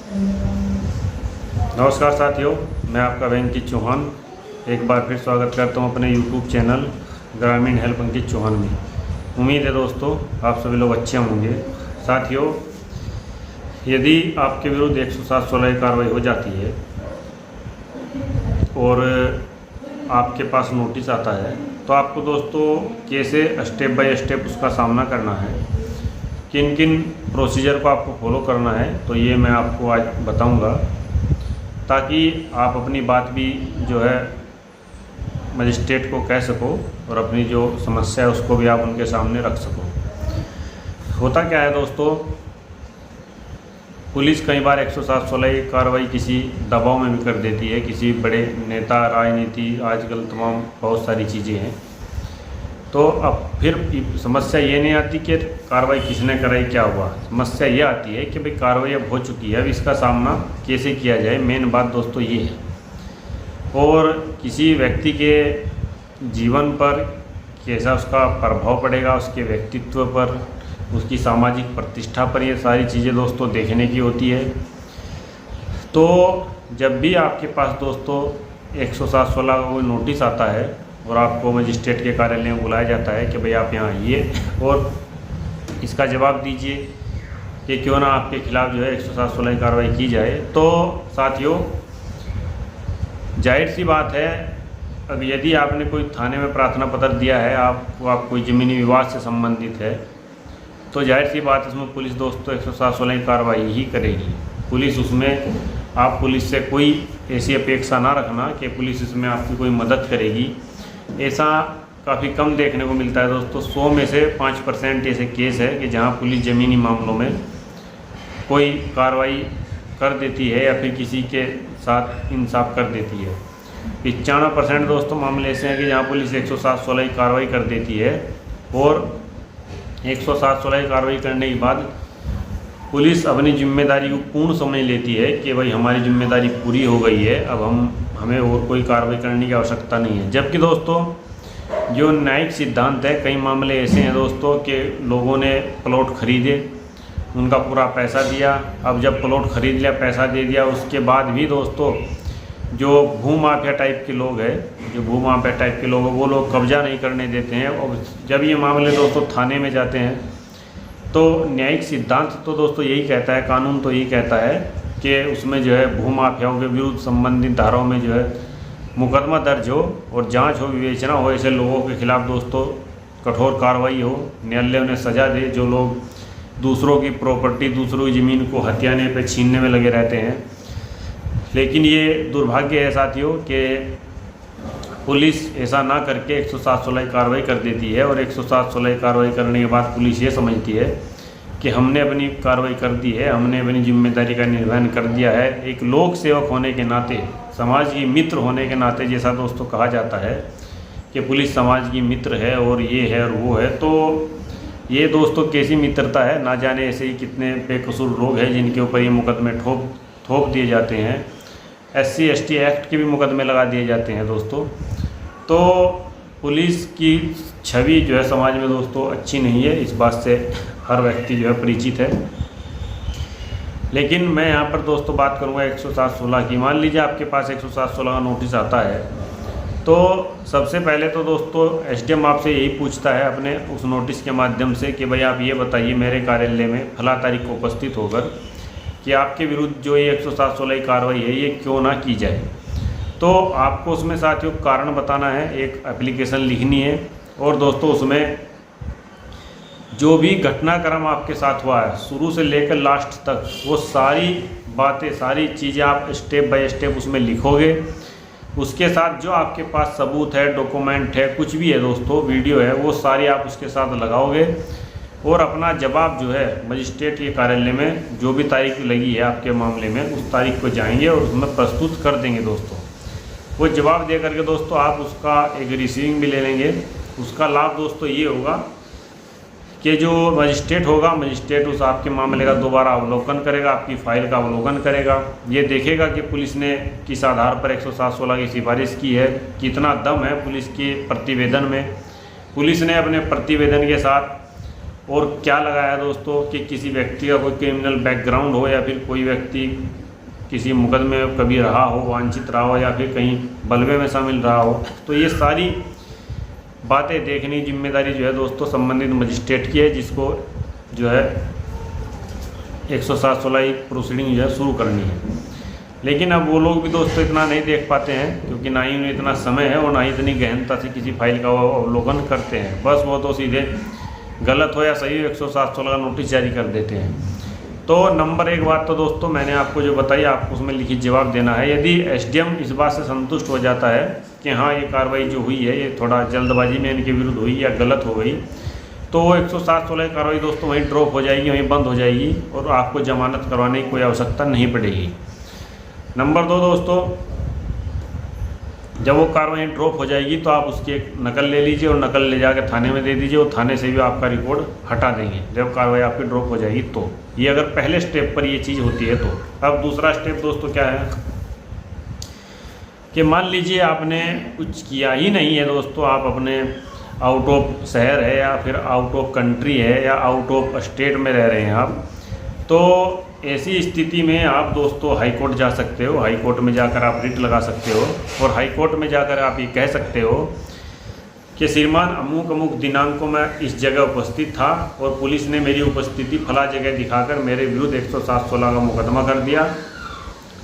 नमस्कार साथियों, मैं आपका वेंकी चौहान एक बार फिर स्वागत करता हूं अपने YouTube चैनल ग्रामीण हेल्प अंकित चौहान में। उम्मीद है दोस्तों आप सभी लोग अच्छे होंगे। साथियों, यदि आपके विरुद्ध 107/16 की कार्रवाई हो जाती है और आपके पास नोटिस आता है तो आपको दोस्तों कैसे स्टेप बाय स्टेप उसका सामना करना है, किन किन प्रोसीजर को आपको फॉलो करना है, तो ये मैं आपको आज बताऊंगा ताकि आप अपनी बात भी जो है मजिस्ट्रेट को कह सको और अपनी जो समस्या है उसको भी आप उनके सामने रख सको। होता क्या है दोस्तों, पुलिस कई बार 107/16 की कार्रवाई किसी दबाव में भी कर देती है, किसी बड़े नेता, राजनीति, आजकल तमाम बहुत सारी चीज़ें हैं। तो अब फिर समस्या ये नहीं आती कि कार्रवाई किसने कराई, क्या हुआ। समस्या ये आती है कि भाई कार्रवाई अब हो चुकी है, अब इसका सामना कैसे किया जाए। मेन बात दोस्तों ये है। और किसी व्यक्ति के जीवन पर कैसा उसका प्रभाव पड़ेगा, उसके व्यक्तित्व पर, उसकी सामाजिक प्रतिष्ठा पर, ये सारी चीज़ें दोस्तों देखने की होती है। तो जब भी आपके पास दोस्तों 107/16 का कोई नोटिस आता है और आपको मजिस्ट्रेट के कार्यालय में बुलाया जाता है कि भाई आप यहाँ आइए और इसका जवाब दीजिए कि क्यों ना आपके खिलाफ़ जो है 107/16 की कार्रवाई की जाए, तो साथियों जाहिर सी बात है, अब यदि आपने कोई थाने में प्रार्थना पत्र दिया है, आप कोई ज़मीनी विवाद से संबंधित है, तो जाहिर सी बात इसमें पुलिस दोस्तों 107/16 की कार्रवाई ही करेगी। पुलिस उसमें, आप पुलिस से कोई ऐसी अपेक्षा ना रखना कि पुलिस इसमें आपकी कोई मदद करेगी। ऐसा काफ़ी कम देखने को मिलता है दोस्तों। 100 में से 5% ऐसे केस है कि जहां पुलिस ज़मीनी मामलों में कोई कार्रवाई कर देती है या फिर किसी के साथ इंसाफ कर देती है। 95% दोस्तों मामले ऐसे हैं कि जहां पुलिस 107/16 की कार्रवाई कर देती है और 107/16 की कार्रवाई करने के बाद पुलिस अपनी जिम्मेदारी को पूर्ण समझ लेती है कि भाई हमारी जिम्मेदारी पूरी हो गई है, अब हमें और कोई कार्रवाई करने की आवश्यकता नहीं है। जबकि दोस्तों जो न्यायिक सिद्धांत है, कई मामले ऐसे हैं दोस्तों कि लोगों ने प्लॉट खरीदे, उनका पूरा पैसा दिया, अब जब प्लॉट खरीद लिया, पैसा दे दिया, उसके बाद भी दोस्तों जो भूमाफिया टाइप के लोग हैं, वो लोग कब्जा नहीं करने देते हैं। और जब ये मामले दोस्तों थाने में जाते हैं तो न्यायिक सिद्धांत तो दोस्तों यही कहता है, कानून तो यही कहता है कि उसमें जो है भूमाफियाओं के विरुद्ध संबंधित धाराओं में जो है मुकदमा दर्ज हो और जांच हो, विवेचना हो। ऐसे लोगों के खिलाफ दोस्तों कठोर कार्रवाई हो, न्यायालय उन्हें सज़ा दे जो लोग दूसरों की प्रॉपर्टी, दूसरों की ज़मीन को हथियाने पे, छीनने में लगे रहते हैं। लेकिन ये दुर्भाग्य है साथियों कि पुलिस ऐसा ना करके 107/16 की कार्रवाई कर देती है और 107/16 की कार्रवाई करने के बाद पुलिस ये समझती है कि हमने अपनी कार्रवाई कर दी है, हमने अपनी जिम्मेदारी का निर्वहन कर दिया है। एक लोक सेवक होने के नाते, समाज की मित्र होने के नाते, जैसा दोस्तों कहा जाता है कि पुलिस समाज की मित्र है और ये है और वो है, तो ये दोस्तों कैसी मित्रता है, ना जाने ऐसे ही कितने बेकसूर लोग हैं जिनके ऊपर ये मुकदमे ठोक दिए जाते हैं। SC ST एक्ट के भी मुकदमे लगा दिए जाते हैं दोस्तों। तो पुलिस की छवि जो है समाज में दोस्तों अच्छी नहीं है, इस बात से हर व्यक्ति जो है परिचित है। लेकिन मैं यहाँ पर दोस्तों बात करूँगा 107/16 की। मान लीजिए आपके पास 107/16 का नोटिस आता है, तो सबसे पहले तो दोस्तों SDM आपसे यही पूछता है अपने उस नोटिस के माध्यम से कि भाई आप ये बताइए मेरे कार्यालय में फला तारीख को उपस्थित होकर कि आपके विरुद्ध जो ये 107/16 की कार्रवाई है ये क्यों ना की जाए। तो आपको उसमें साथियों कारण बताना है, एक एप्लीकेशन लिखनी है और दोस्तों उसमें जो भी घटनाक्रम आपके साथ हुआ है शुरू से लेकर लास्ट तक, वो सारी बातें, सारी चीज़ें आप स्टेप बाय स्टेप उसमें लिखोगे। उसके साथ जो आपके पास सबूत है, डॉक्यूमेंट है, कुछ भी है दोस्तों, वीडियो है, वो सारी आप उसके साथ लगाओगे और अपना जवाब जो है मजिस्ट्रेट के कार्यालय में जो भी तारीख लगी है आपके मामले में, उस तारीख को जाएंगे और उसमें प्रस्तुत कर देंगे दोस्तों। वो जवाब दे करके दोस्तों आप उसका एक रिसीविंग भी ले लेंगे। उसका लाभ दोस्तों ये होगा कि जो मजिस्ट्रेट होगा, मजिस्ट्रेट उस आपके मामले का दोबारा अवलोकन करेगा, आपकी फ़ाइल का अवलोकन करेगा, ये देखेगा कि पुलिस ने किस आधार पर 107/16 की सिफारिश की है, कितना दम है पुलिस के प्रतिवेदन में। पुलिस ने अपने प्रतिवेदन के साथ और क्या लगाया दोस्तों कि किसी व्यक्ति का कोई क्रिमिनल बैकग्राउंड हो या फिर कोई व्यक्ति किसी मुकदमे में कभी रहा हो, वांछित रहा हो या फिर कहीं बलवे में शामिल रहा हो। तो ये सारी बातें देखने की जिम्मेदारी जो है दोस्तों संबंधित मजिस्ट्रेट की है, जिसको जो है 107/16 प्रोसीडिंग जो है शुरू करनी है। लेकिन अब वो लोग भी दोस्तों इतना नहीं देख पाते हैं, क्योंकि ना ही उन्हें इतना समय है और ना ही इतनी गहनता से किसी फाइल का वो अवलोकन करते हैं। बस वो तो सीधे गलत हो या सही 107/16 का नोटिस जारी कर देते हैं। तो नंबर 1 बात तो दोस्तों मैंने आपको जो बताई, आपको उसमें लिखित जवाब देना है। यदि एसडीएम इस बात से संतुष्ट हो जाता है कि हाँ ये कार्रवाई जो हुई है ये थोड़ा जल्दबाजी में इनके विरुद्ध हुई या गलत हो गई, तो वो 107/16 की कार्रवाई दोस्तों वहीं ड्रॉप हो जाएगी, वहीं बंद हो जाएगी और आपको जमानत करवाने की कोई आवश्यकता नहीं पड़ेगी। नंबर 2 दोस्तों, जब वो कार्रवाई ड्रॉप हो जाएगी तो आप उसकी एक नकल ले लीजिए और नकल ले जाकर थाने में दे दीजिए और थाने से भी आपका रिकॉर्ड हटा देंगे जब कार्रवाई आपकी ड्रॉप हो जाएगी। तो ये अगर पहले स्टेप पर ये चीज़ होती है तो। अब दूसरा स्टेप दोस्तों क्या है कि मान लीजिए आपने कुछ किया ही नहीं है दोस्तों, आप अपने आउट ऑफ शहर है या फिर आउट ऑफ कंट्री है या आउट ऑफ स्टेट में रह रहे हैं आप, तो ऐसी स्थिति में आप दोस्तों हाई कोर्ट जा सकते हो। हाई कोर्ट में जाकर आप रिट लगा सकते हो और हाई कोर्ट में जाकर आप ये कह सकते हो कि श्रीमान अमुक अमुक दिनांक को मैं इस जगह उपस्थित था और पुलिस ने मेरी उपस्थिति फला जगह दिखाकर मेरे विरुद्ध 107/16 का मुकदमा कर दिया,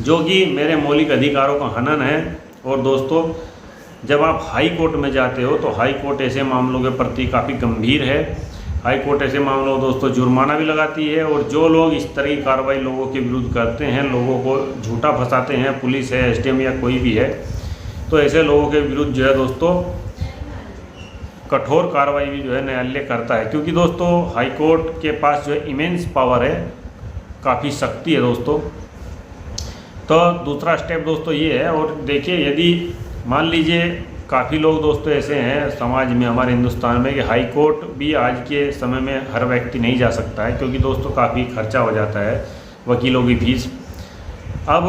जो कि मेरे मौलिक अधिकारों का हनन है। और दोस्तों जब आप हाई कोर्ट में जाते हो तो हाई कोर्ट ऐसे मामलों के प्रति काफ़ी गंभीर है। हाई कोर्ट ऐसे मामलों दोस्तों जुर्माना भी लगाती है और जो लोग इस तरह की कार्रवाई लोगों के विरुद्ध करते हैं, लोगों को झूठा फंसाते हैं, पुलिस है, एसडीएम या कोई भी है, तो ऐसे लोगों के विरुद्ध जो है दोस्तों कठोर कार्रवाई भी जो है न्यायालय करता है। क्योंकि दोस्तों हाई कोर्ट के पास जो है इमेंस पावर है, काफ़ी शक्ति है दोस्तों। तो दूसरा स्टेप दोस्तों ये है। और देखिए यदि मान लीजिए काफ़ी लोग दोस्तों ऐसे हैं समाज में, हमारे हिंदुस्तान में, कि हाई कोर्ट भी आज के समय में हर व्यक्ति नहीं जा सकता है, क्योंकि दोस्तों काफ़ी खर्चा हो जाता है, वकीलों की फीस। अब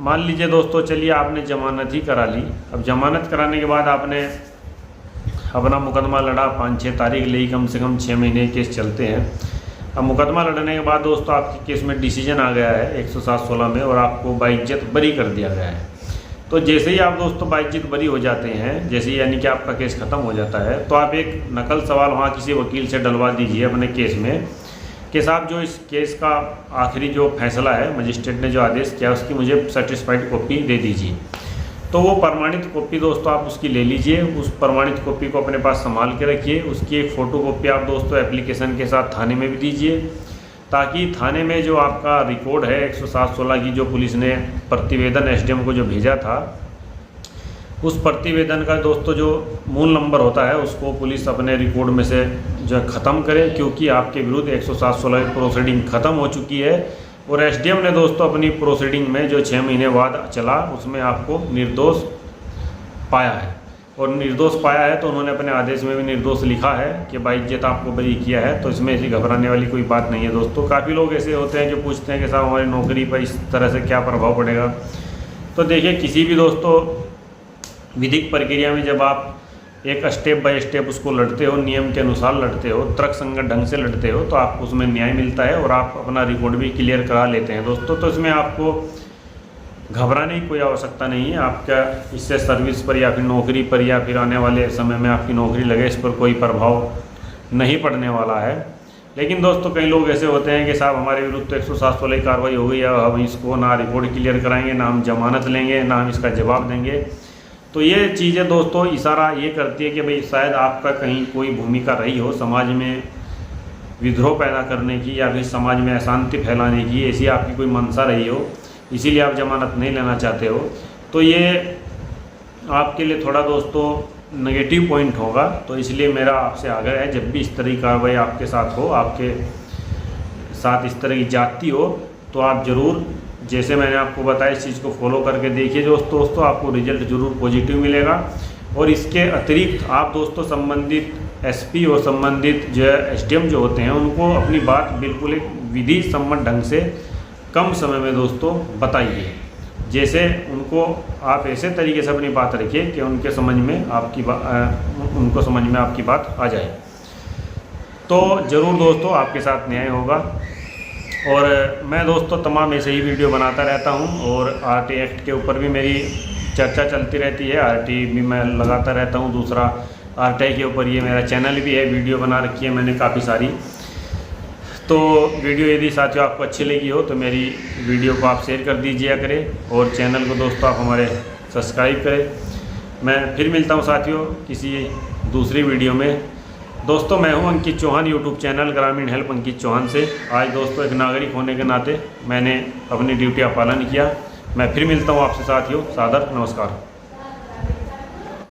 मान लीजिए दोस्तों, चलिए आपने जमानत ही करा ली। अब जमानत कराने के बाद आपने अपना मुकदमा लड़ा, 5-6 तारीख ले, कम से कम 6 महीने केस चलते हैं। अब मुकदमा लड़ने के बाद दोस्तों आपके केस में डिसीजन आ गया है 107/16 में और आपको बाइज्जत बरी कर दिया गया है। तो जैसे ही आप दोस्तों बाइज्जत बरी हो जाते हैं, जैसे यानी कि आपका केस ख़त्म हो जाता है, तो आप एक नकल सवाल वहाँ किसी वकील से डलवा दीजिए अपने केस में कि साहब जो इस केस का आखिरी जो फैसला है, मजिस्ट्रेट ने जो आदेश किया उसकी मुझे सर्टिस्फाइड कॉपी दे दीजिए। तो वो प्रमाणित कॉपी दोस्तों आप उसकी ले लीजिए, उस प्रमाणित कॉपी को अपने पास संभाल के रखिए। उसकी एक फ़ोटो कॉपी आप दोस्तों एप्लीकेशन के साथ थाने में भी दीजिए, ताकि थाने में जो आपका रिकॉर्ड है 107/16 की जो पुलिस ने प्रतिवेदन एसडीएम को जो भेजा था, उस प्रतिवेदन का दोस्तों जो मूल नंबर होता है उसको पुलिस अपने रिकॉर्ड में से जो है ख़त्म करे, क्योंकि आपके विरुद्ध 107/16 प्रोसीडिंग ख़त्म हो चुकी है। और एसडीएम ने दोस्तों अपनी प्रोसीडिंग में जो 6 महीने बाद चला उसमें आपको निर्दोष पाया है। और निर्दोष पाया है तो उन्होंने अपने आदेश में भी निर्दोष लिखा है कि बाइज्जत आपको बरी किया है। तो इसमें ऐसी घबराने वाली कोई बात नहीं है दोस्तों। काफ़ी लोग ऐसे होते हैं जो पूछते हैं कि साहब हमारी नौकरी पर इस तरह से क्या प्रभाव पड़ेगा। तो देखिए किसी भी दोस्तों विधिक प्रक्रिया में जब आप एक स्टेप बाय स्टेप उसको लड़ते हो, नियम के अनुसार लड़ते हो, तर्कसंगत ढंग से लड़ते हो, तो आपको उसमें न्याय मिलता है और आप अपना रिकॉर्ड भी क्लियर करा लेते हैं दोस्तों। तो इसमें आपको घबराने की कोई आवश्यकता नहीं है। आपका इससे सर्विस पर या फिर नौकरी पर या फिर आने वाले समय में आपकी नौकरी लगे, इस पर कोई प्रभाव नहीं पड़ने वाला है। लेकिन दोस्तों कई लोग ऐसे होते हैं कि साहब हमारे विरुद्ध तो 107/16 की कार्रवाई हो गई है, हम इसको ना रिकॉर्ड क्लियर कराएंगे, ना हम जमानत लेंगे, ना हम इसका जवाब देंगे। तो ये चीज़ें दोस्तों इशारा ये करती है कि भाई शायद आपका कहीं कोई भूमिका रही हो समाज में विद्रोह पैदा करने की या फिर समाज में अशांति फैलाने की, ऐसी आपकी कोई मंशा रही हो, इसीलिए आप जमानत नहीं लेना चाहते हो। तो ये आपके लिए थोड़ा दोस्तों नेगेटिव पॉइंट होगा। तो इसलिए मेरा आपसे आग्रह है, जब भी इस तरह की कार्रवाई आपके साथ हो, आपके साथ इस तरह की जाती हो, तो आप ज़रूर जैसे मैंने आपको बताया इस चीज़ को फॉलो करके देखिए दोस्तों, आपको रिजल्ट ज़रूर पॉजिटिव मिलेगा। और इसके अतिरिक्त आप दोस्तों संबंधित एसपी और संबंधित जो एसडीएम जो होते हैं उनको अपनी बात बिल्कुल एक विधि सम्मत ढंग से कम समय में दोस्तों बताइए। जैसे उनको आप ऐसे तरीके से अपनी बात रखिए कि उनको समझ में आपकी बात आ जाए। तो ज़रूर दोस्तों आपके साथ न्याय होगा। और मैं दोस्तों तमाम ऐसे ही वीडियो बनाता रहता हूं और RT एक्ट के ऊपर भी मेरी चर्चा चलती रहती है, RT भी मैं लगाता रहता हूं। दूसरा RTI के ऊपर ये मेरा चैनल भी है, वीडियो बना रखी है मैंने काफ़ी सारी। तो वीडियो यदि साथियों आपको अच्छी लगी हो तो मेरी वीडियो को आप शेयर कर दीजिए करें और चैनल को दोस्तों आप हमारे सब्सक्राइब करें। मैं फिर मिलता हूं साथियों किसी दूसरी वीडियो में। दोस्तों मैं हूं अंकित चौहान, यूट्यूब चैनल ग्रामीण हेल्प अंकित चौहान से। आज दोस्तों एक नागरिक होने के नाते मैंने अपनी ड्यूटी का पालन किया। मैं फिर मिलता हूं आपसे साथियों, सादर नमस्कार।